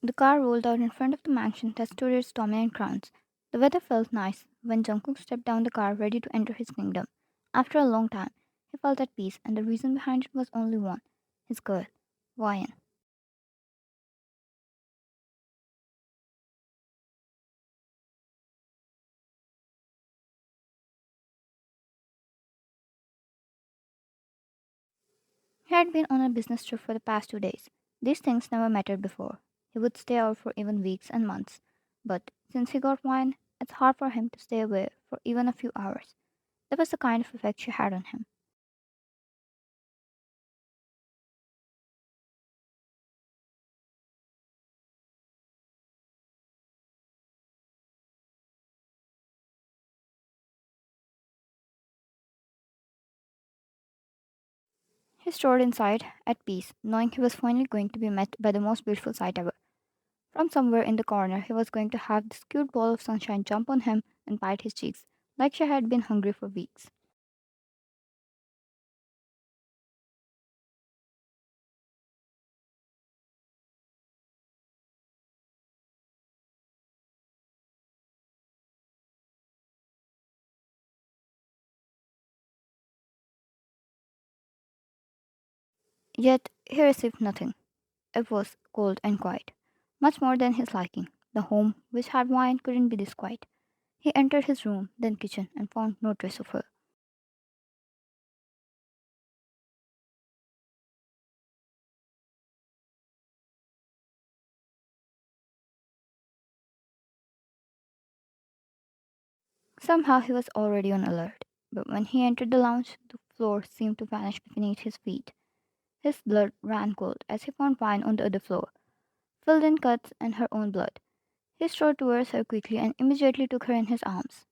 The car rolled out in front of the mansion that stood its dominant grounds. The weather felt nice when Jungkook stepped down the car ready to enter his kingdom. After a long time, he felt at peace, and the reason behind it was only one: his girl, Ryan. He had been on a business trip for the past 2 days. These things never mattered before. He would stay out for even weeks and months. But since he got wine, it's hard for him to stay away for even a few hours. That was the kind of effect she had on him. He strode inside, at peace, knowing he was finally going to be met by the most beautiful sight ever. From somewhere in the corner, he was going to have this cute ball of sunshine jump on him and bite his cheeks, like she had been hungry for weeks. Yet he received nothing. It was cold and quiet, much more than his liking. The home, which had wine, couldn't be this quiet. He entered his room, then kitchen, and found no trace of her. Somehow he was already on alert, but when he entered the lounge, the floor seemed to vanish beneath his feet. His blood ran cold as he found wine on the other floor, filled in cuts and her own blood. He strode towards her quickly and immediately took her in his arms.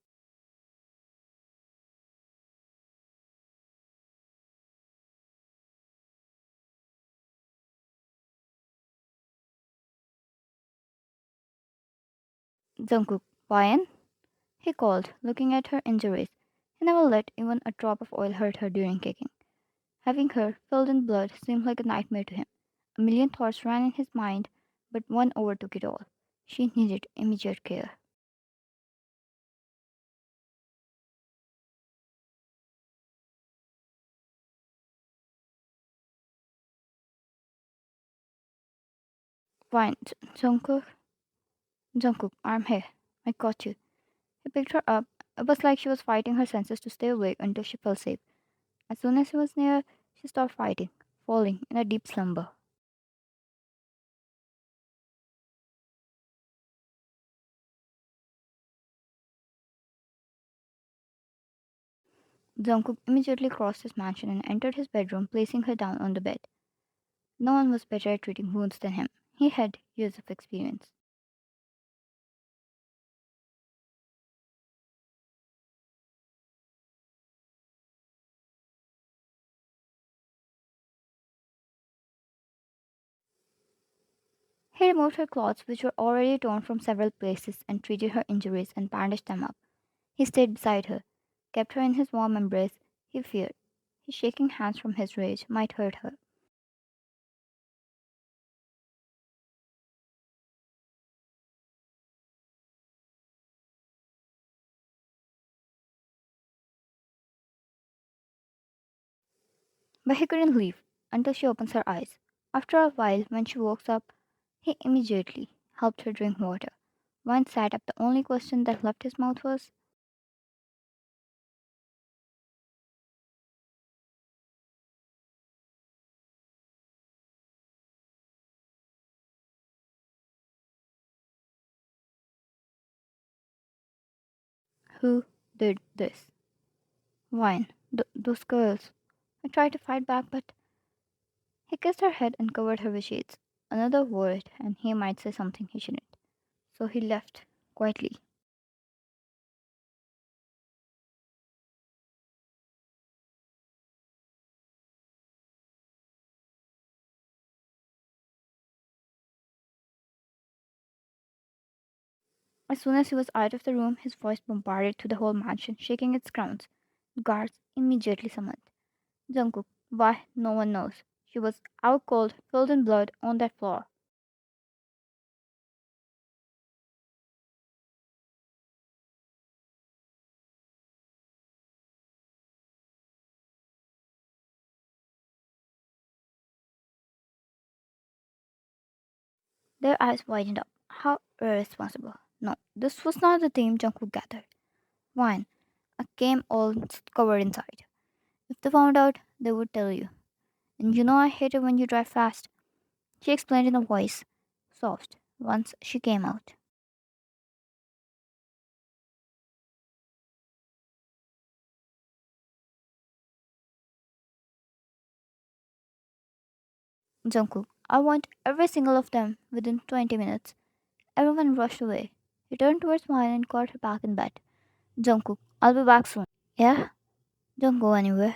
Jungkook, wine? He called, looking at her injuries. He never let even a drop of oil hurt her during kicking. Having her filled in blood seemed like a nightmare to him. A million thoughts ran in his mind, but one overtook it all. She needed immediate care. Fine, Jungkook, I'm here. I got you. He picked her up. It was like she was fighting her senses to stay awake until she felt safe. As soon as he was near, she stopped fighting, falling in a deep slumber. Jungkook immediately crossed his mansion and entered his bedroom, placing her down on the bed. No one was better at treating wounds than him. He had years of experience. He removed her clothes, which were already torn from several places, and treated her injuries and bandaged them up. He stayed beside her, kept her in his warm embrace. He feared his shaking hands from his rage might hurt her. But he couldn't leave until she opens her eyes. After a while, when she woke up, he immediately helped her drink water. When sat up, the only question that left his mouth was, "Who did this?" "Wine. Those girls." I tried to fight back, but he kissed her head and covered her with shades. Another word, and he might say something he shouldn't. So he left quietly. As soon as he was out of the room, his voice bombarded through the whole mansion, shaking its grounds. The guards immediately summoned. Jungkook, why, no one knows. She was out cold, filled in blood, on that floor. Their eyes widened up. How irresponsible. No, this was not the team Jungkook gathered. Wine. I came all covered inside. If they found out, they would tell you. And you know I hate it when you drive fast. She explained in a voice, soft, once she came out. Jungkook, I want every single of them within 20 minutes. Everyone rushed away. He turned towards Maya and caught her back in bed. Jungkook, I'll be back soon. Yeah? Don't go anywhere.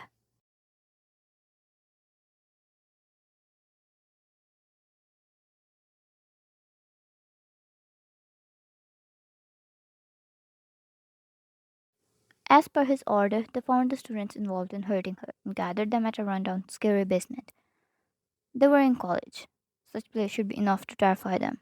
As per his order, they found the students involved in hurting her and gathered them at a rundown, scary basement. They were in college. Such place should be enough to terrify them.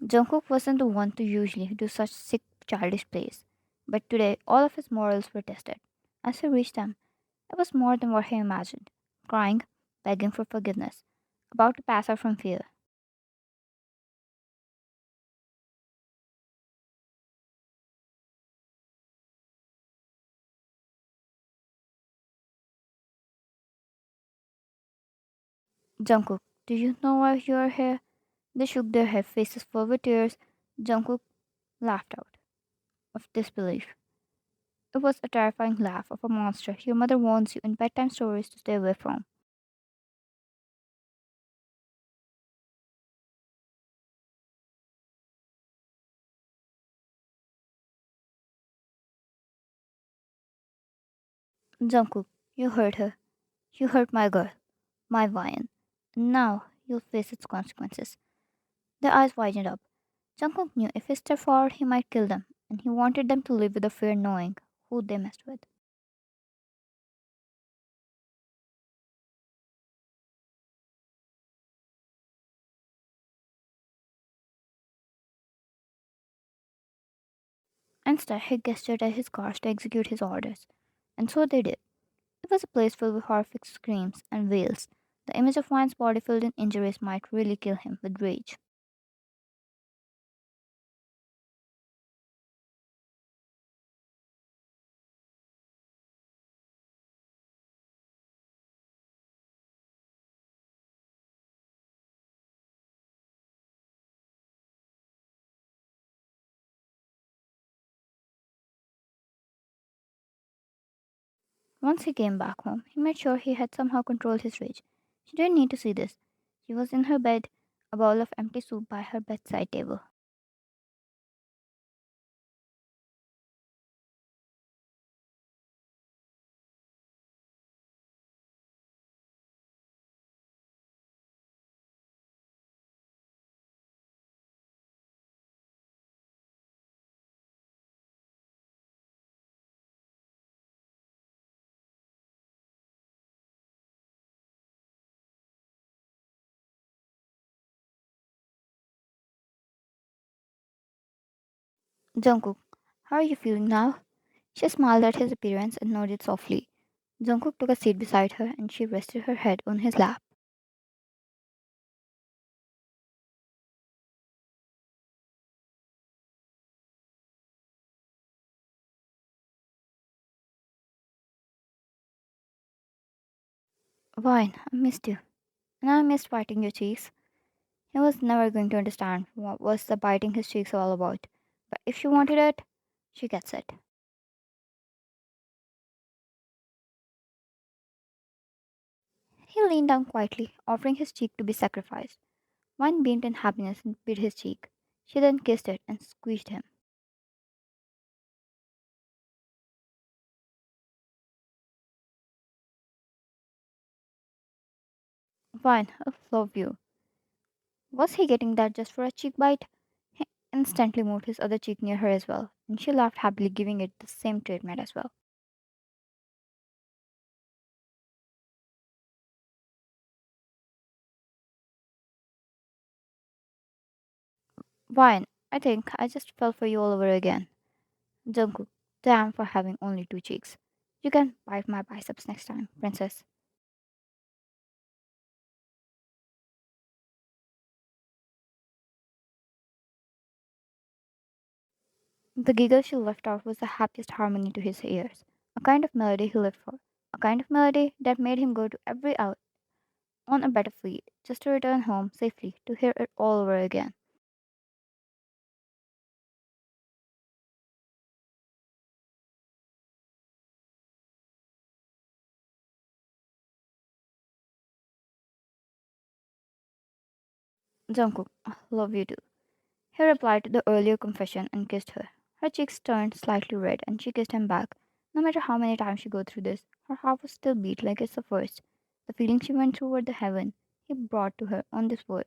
Jungkook wasn't the one to usually do such sick, childish plays, but today all of his morals were tested. As he reached them, it was more than what he imagined crying, begging for forgiveness, about to pass out from fear. Jungkook, do you know why you are here? They shook their head, faces full with tears. Jungkook laughed out of disbelief. It was a terrifying laugh of a monster your mother warns you in bedtime stories to stay away from. Jungkook, you hurt her. You hurt my girl, my Vian. And now you'll face its consequences. Their eyes widened up. Jungkook knew if he stepped forward, he might kill them, and he wanted them to live with the fear knowing who they messed with. Instead, he gestured at his cars to execute his orders. And so they did. It was a place filled with horrific screams and wails. The image of Vian's body filled in injuries might really kill him with rage. Once he came back home, he made sure he had somehow controlled his rage. She didn't need to see this. She was in her bed, a bowl of empty soup by her bedside table. Jungkook, how are you feeling now? She smiled at his appearance and nodded softly. Jungkook took a seat beside her and she rested her head on his lap. Vine, I missed you. And I missed biting your cheeks. He was never going to understand what was the biting his cheeks all about. But if she wanted it, she gets it. He leaned down quietly, offering his cheek to be sacrificed. One beamed in happiness and bit his cheek. She then kissed it and squeezed him. Fine, I love you. Was he getting that just for a cheek bite? He instantly moved his other cheek near her as well, and she laughed happily, giving it the same treatment as well. Wine, I think I just fell for you all over again. Jungkook, damn for having only two cheeks. You can bite my biceps next time, princess. The giggle she left out was the happiest harmony to his ears. A kind of melody he lived for. A kind of melody that made him go to every out on a better fleet, just to return home safely to hear it all over again. Jungkook, "I love you too." He replied to the earlier confession and kissed her. Her cheeks turned slightly red and she kissed him back. No matter how many times she go through this, her heart would still beat like it's the first. The feeling she went through were the heaven he brought to her on this world.